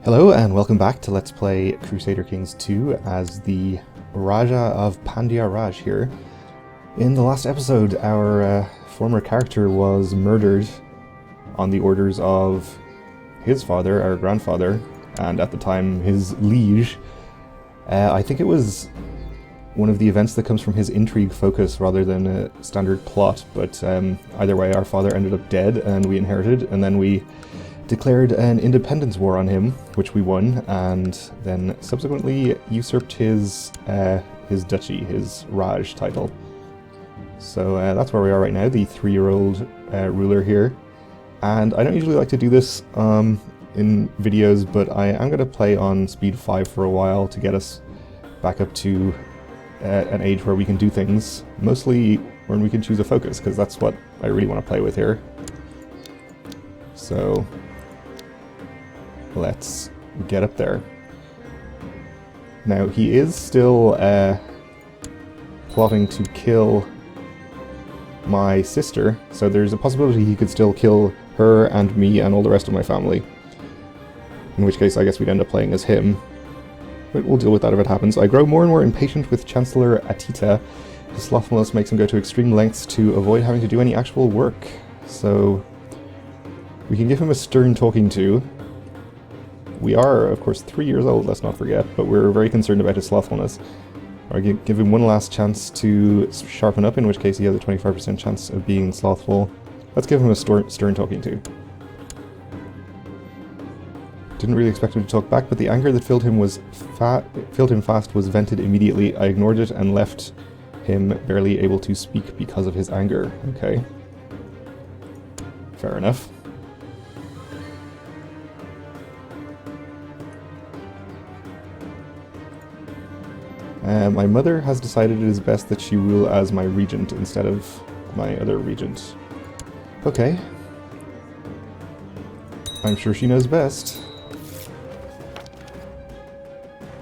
Hello and welcome back to Let's Play Crusader Kings 2 as the Raja of Pandya Raj here. In the last episode, our former character was murdered on the orders of his father, our grandfather, and at the time his liege. I think it was one of the events that comes from his intrigue focus rather than a standard plot, but either way our father ended up dead and we inherited, and then we declared an independence war on him, which we won, and then subsequently usurped his duchy, his Raj title. So that's where we are right now, the 3-year-old ruler here. And I don't usually like to do this in videos, but I am going to play on speed 5 for a while to get us back up to an age where we can do things, mostly when we can choose a focus, because that's what I really want to play with here. So let's get up there. Now, he is still plotting to kill my sister, so there's a possibility he could still kill her and me and all the rest of my family. In which case, I guess we'd end up playing as him. But we'll deal with that if it happens. I grow more and more impatient with Chancellor Atita. His slothfulness makes him go to extreme lengths to avoid having to do any actual work. So we can give him a stern talking to. We are, of course, 3 years old, let's not forget, but we're very concerned about his slothfulness. Or give him one last chance to sharpen up, in which case he has a 25% chance of being slothful. Let's give him a stern talking to. Didn't really expect him to talk back, but the anger that filled him fast was vented immediately. I ignored it and left him barely able to speak because of his anger. Okay. Fair enough. My mother has decided it is best that she rule as my regent instead of my other regent. Okay. I'm sure she knows best.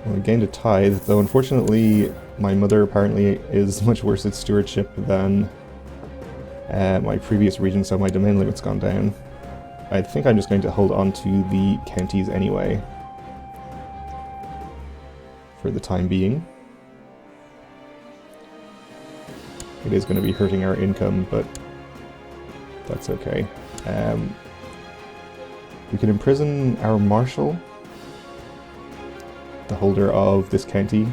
Well, I gained a tithe, though unfortunately my mother apparently is much worse at stewardship than my previous regent, so my domain limit's gone down. I think I'm just going to hold on to the counties anyway, for the time being. It is going to be hurting our income, but that's okay. We can imprison our marshal, the holder of this county,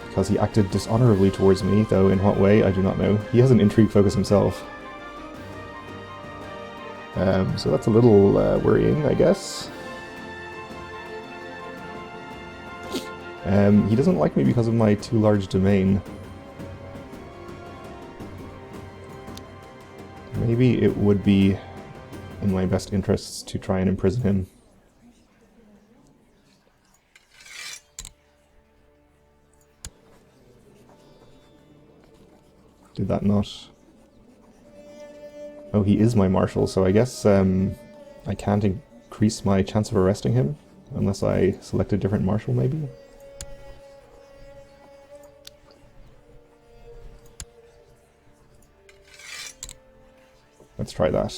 because he acted dishonorably towards me, though in what way, I do not know. He has an intrigue focus himself. So that's a little worrying, I guess. He doesn't like me because of my too large domain. Maybe it would be in my best interests to try and imprison him. Did that not? Oh, he is my marshal, so I guess I can't increase my chance of arresting him unless I select a different marshal, maybe? Let's try that.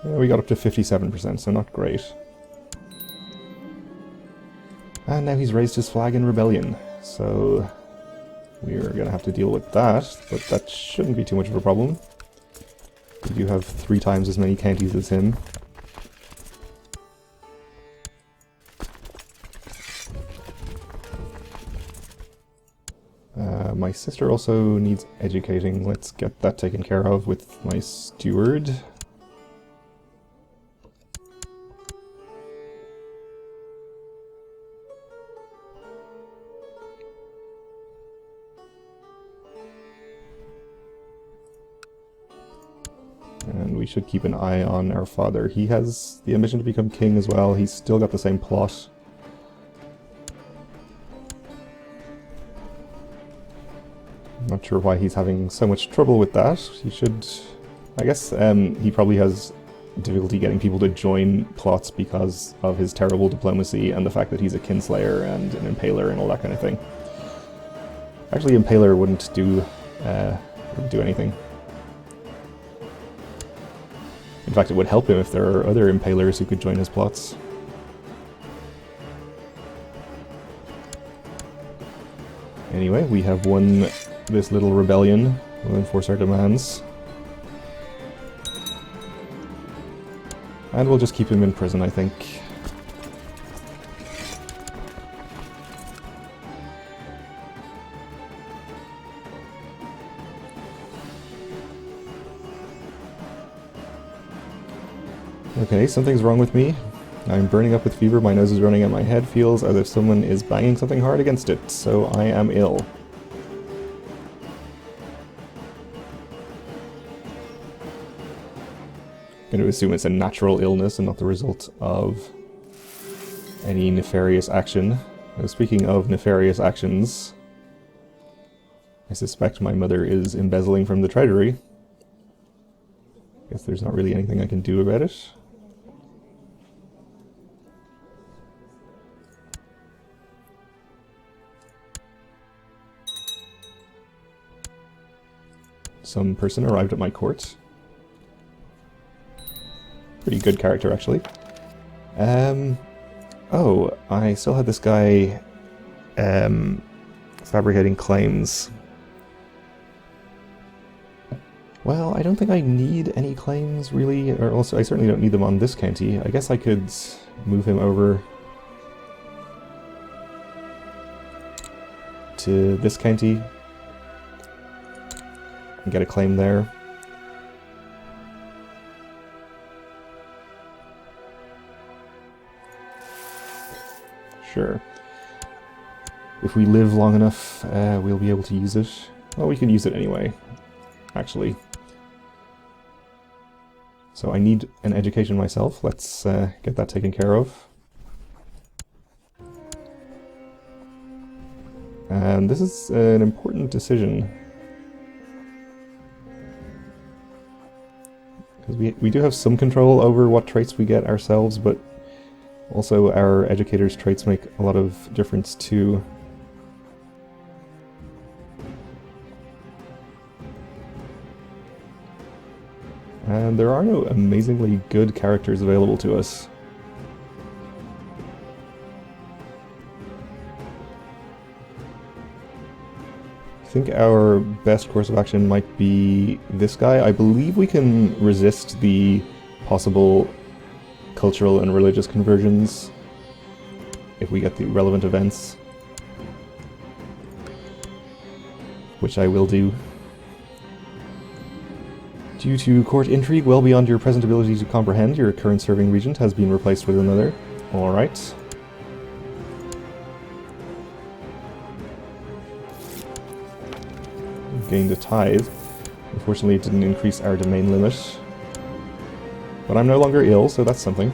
Yeah, we got up to 57%, so not great. And now he's raised his flag in rebellion, so we're gonna have to deal with that, but that shouldn't be too much of a problem. We do have 3 times as many counties as him. My sister also needs educating. Let's get that taken care of with my steward. And we should keep an eye on our father. He has the ambition to become king as well. He's still got the same plot. Not sure why he's having so much trouble with that. He should... I guess he probably has difficulty getting people to join plots because of his terrible diplomacy and the fact that he's a kinslayer and an impaler and all that kind of thing. Actually, impaler wouldn't do anything. In fact, it would help him if there are other impalers who could join his plots. Anyway, we have won this little rebellion. We'll enforce our demands. And we'll just keep him in prison, I think. Okay, something's wrong with me. I'm burning up with fever, my nose is running and my head feels as if someone is banging something hard against it, so I am ill. I'm going to assume it's a natural illness and not the result of any nefarious action. Now, speaking of nefarious actions, I suspect my mother is embezzling from the treasury. Guess there's not really anything I can do about it. Some person arrived at my court. Pretty good character, actually. Oh, I still had this guy fabricating claims. Well, I don't think I need any claims, really, or also I certainly don't need them on this county. I guess I could move him over to this county and get a claim there. Sure. If we live long enough, we'll be able to use it. Well, we can use it anyway, actually. So I need an education myself. Let's get that taken care of. And this is an important decision. Because we do have some control over what traits we get ourselves, but also our educators' traits make a lot of difference too. And there are no amazingly good characters available to us. I think our best course of action might be this guy. I believe we can resist the possible cultural and religious conversions if we get the relevant events, which I will do. Due to court intrigue well beyond your present ability to comprehend, your current serving regent has been replaced with another. Alright. Gained a tithe. Unfortunately, it didn't increase our domain limit. But I'm no longer ill, so that's something.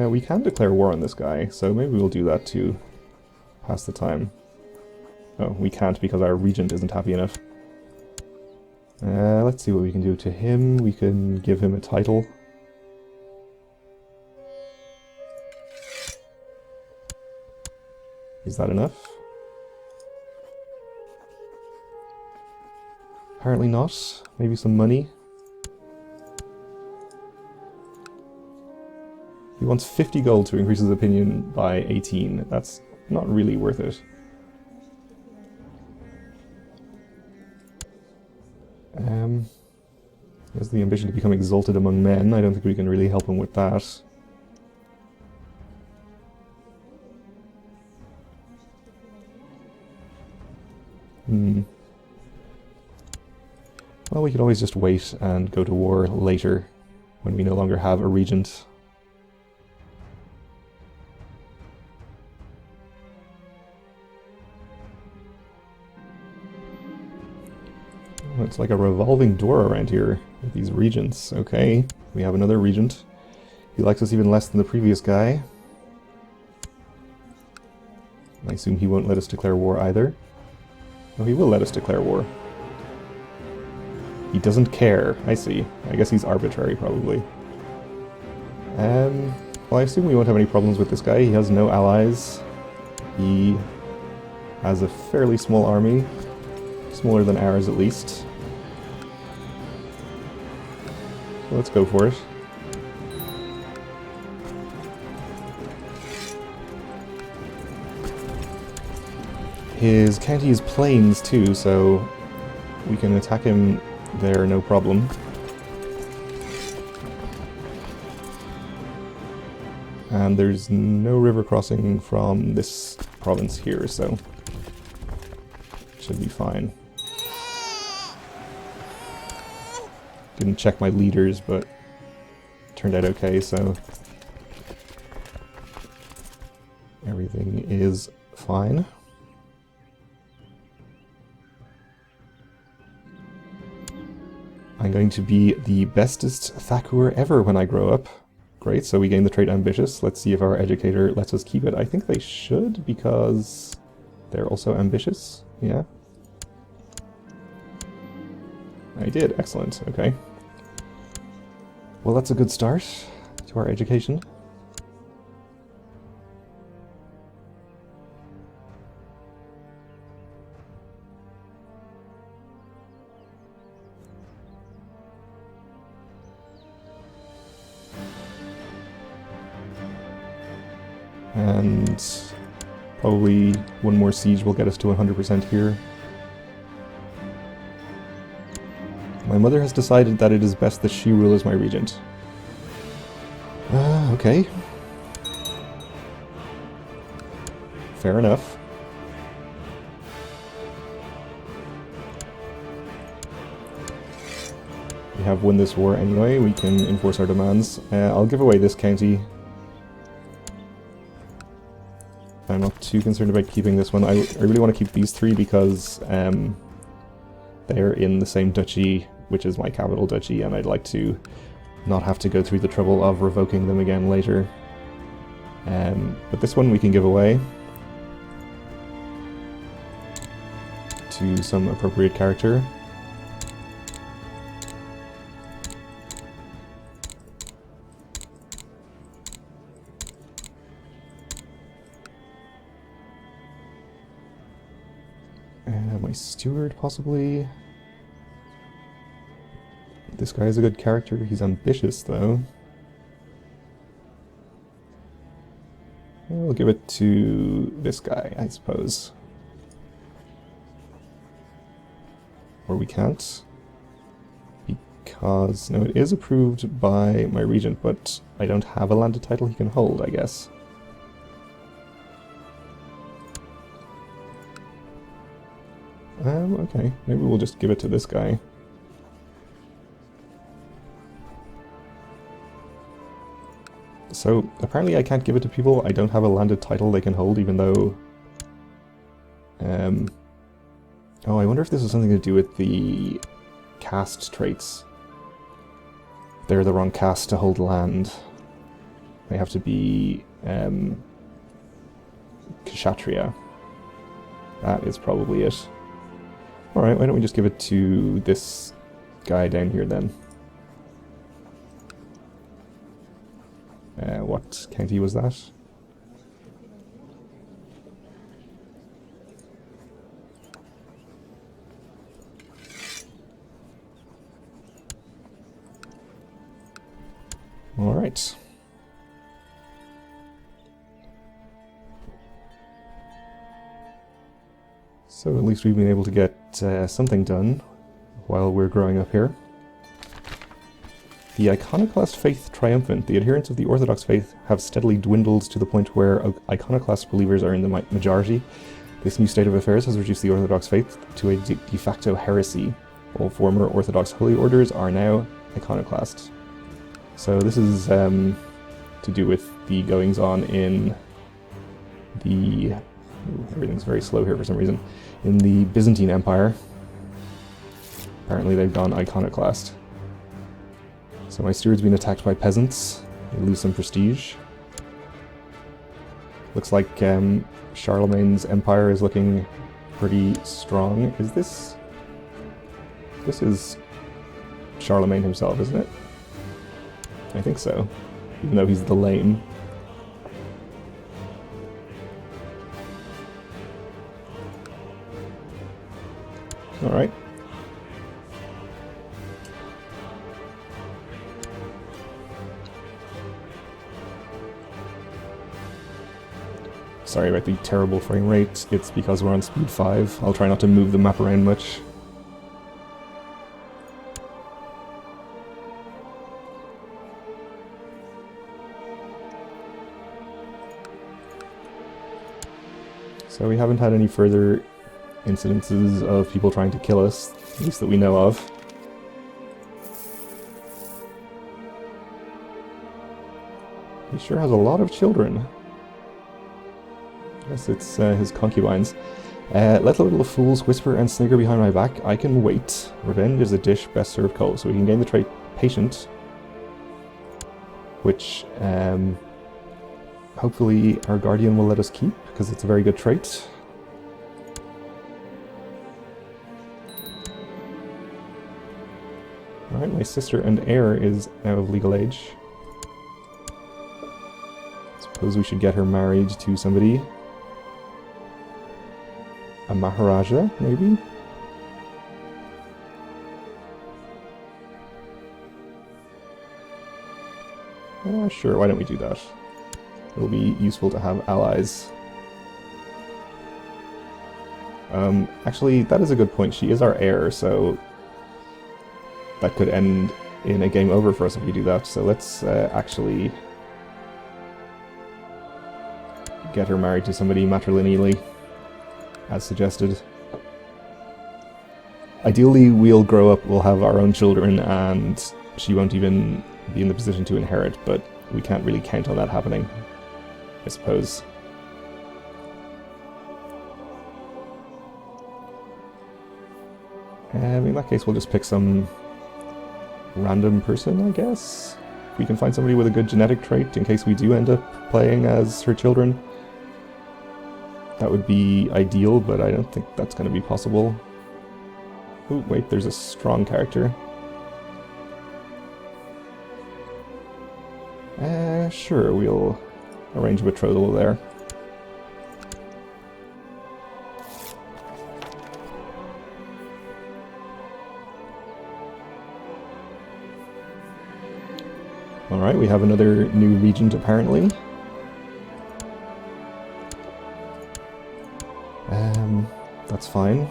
We can declare war on this guy, so maybe we'll do that to pass the time. Oh, we can't because our regent isn't happy enough. Let's see what we can do to him. We can give him a title. Is that enough? Apparently not. Maybe some money. He wants 50 gold to increase his opinion by 18. That's not really worth it. He has the ambition to become exalted among men. I don't think we can really help him with that. Well, we could always just wait and go to war later, when we no longer have a regent. Oh, it's like a revolving door around here with these regents. Okay, we have another regent. He likes us even less than the previous guy. I assume he won't let us declare war either. Oh, he will let us declare war. He doesn't care. I see. I guess he's arbitrary, probably. Well, I assume we won't have any problems with this guy. He has no allies. He has a fairly small army. Smaller than ours, at least. So let's go for it. His county is plains too, so we can attack him there no problem. And there's no river crossing from this province here, so should be fine. Didn't check my leaders, but turned out okay, so everything is fine. I'm going to be the bestest Thakur ever when I grow up. Great, so we gain the trait Ambitious. Let's see if our educator lets us keep it. I think they should, because they're also ambitious. Yeah. I did. Excellent. Okay. Well, that's a good start to our education. And probably one more siege will get us to 100% here. My mother has decided that it is best that she rule as my regent. Okay. Fair enough. We have won this war anyway, we can enforce our demands. I'll give away this county. I'm not too concerned about keeping this one. I really want to keep these three because they're in the same duchy, which is my capital duchy, and I'd like to not have to go through the trouble of revoking them again later. But this one we can give away to some appropriate character. My steward, possibly. This guy is a good character. He's ambitious, though. We'll give it to this guy, I suppose. Or we can't. Because, no, it is approved by my regent, but I don't have a landed title he can hold, I guess. Okay, maybe we'll just give it to this guy. So, apparently I can't give it to people I don't have a landed title they can hold, even though... Oh, I wonder if this has something to do with the caste traits. They're the wrong caste to hold land. They have to be... Kshatriya. That is probably it. Alright, why don't we just give it to this guy down here then? What county was that? Alright. So at least we've been able to get something done while we're growing up here. The iconoclast faith triumphant. The adherents of the Orthodox faith have steadily dwindled to the point where iconoclast believers are in the majority. This new state of affairs has reduced the Orthodox faith to a de facto heresy. All former Orthodox holy orders are now iconoclast. So this is to do with the goings-on in the... everything's very slow here for some reason. In the Byzantine Empire. Apparently they've gone iconoclast. So my steward's been attacked by peasants. They lose some prestige. Looks like Charlemagne's empire is looking pretty strong. Is this... This is Charlemagne himself, isn't it? I think so. Even though he's the lame. Alright. Sorry about the terrible frame rate, it's because we're on speed 5. I'll try not to move the map around much. So we haven't had any further incidences of people trying to kill us, at least that we know of. He sure has a lot of children. Guess it's his concubines. Let the little fools whisper and snigger behind my back. I can wait. Revenge is a dish best served cold. So we can gain the trait Patient, which hopefully our Guardian will let us keep, because it's a very good trait. Alright, my sister and heir is now of legal age. Suppose we should get her married to somebody. A Maharaja, maybe? Sure, why don't we do that? It'll be useful to have allies. Actually, that is a good point. She is our heir, so that could end in a game over for us if we do that. So let's actually get her married to somebody matrilineally, as suggested. Ideally, we'll grow up, we'll have our own children, and she won't even be in the position to inherit, but we can't really count on that happening, I suppose. In that case, we'll just pick some random person, I guess. If we can find somebody with a good genetic trait in case we do end up playing as her children, that would be ideal, but I don't think that's going to be possible. Oh, wait, there's a strong character. Sure, we'll arrange a betrothal there. Alright, we have another new regent apparently. That's fine.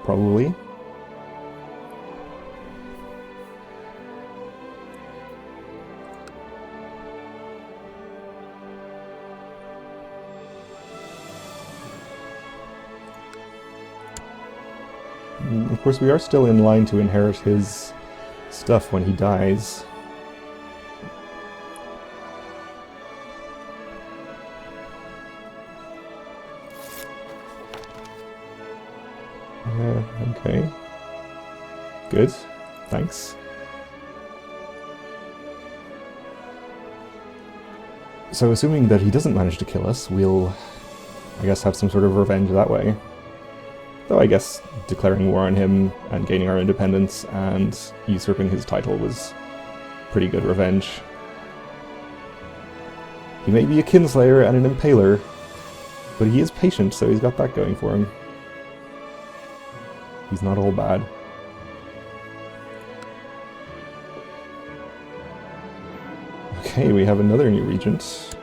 Probably. Of course, we are still in line to inherit his stuff when he dies. Okay. Good. Thanks. So assuming that he doesn't manage to kill us, we'll, I guess, have some sort of revenge that way. Though I guess declaring war on him and gaining our independence and usurping his title was pretty good revenge. He may be a kinslayer and an impaler, but he is patient, so he's got that going for him. He's not all bad. Okay, we have another new regent.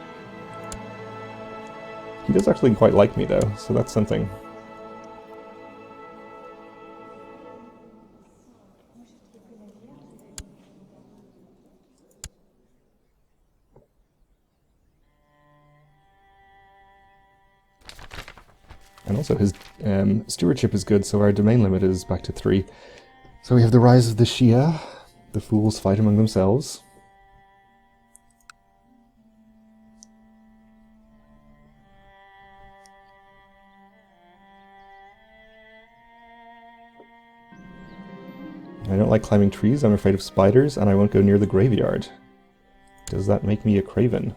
He does actually quite like me though, so that's something. And also his stewardship is good, so our domain limit is back to 3. So we have the rise of the Shia. The fools fight among themselves. I don't like climbing trees, I'm afraid of spiders, and I won't go near the graveyard. Does that make me a craven?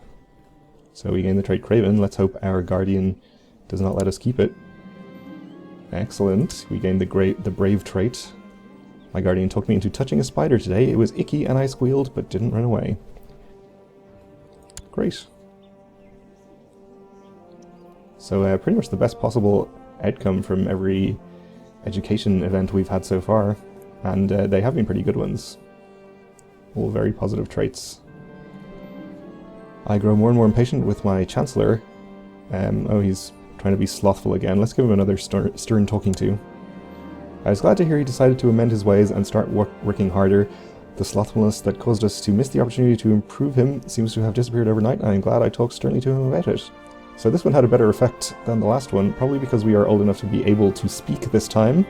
So we gain the trait Craven. Let's hope our Guardian does not let us keep it. Excellent. We gained the brave trait. My Guardian took me into touching a spider today. It was icky and I squealed, but didn't run away. Great. So pretty much the best possible outcome from every education event we've had so far, and they have been pretty good ones. All very positive traits. I grow more and more impatient with my Chancellor. Oh, he's trying to be slothful again. Let's give him another stern talking to. I was glad to hear he decided to amend his ways and start working harder. The slothfulness that caused us to miss the opportunity to improve him seems to have disappeared overnight, and I'm glad I talked sternly to him about it. So this one had a better effect than the last one, probably because we are old enough to be able to speak this time.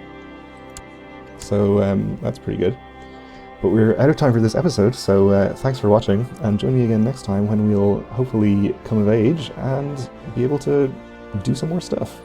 So that's pretty good. But we're out of time for this episode, so thanks for watching, and join me again next time when we'll hopefully come of age and be able to do some more stuff.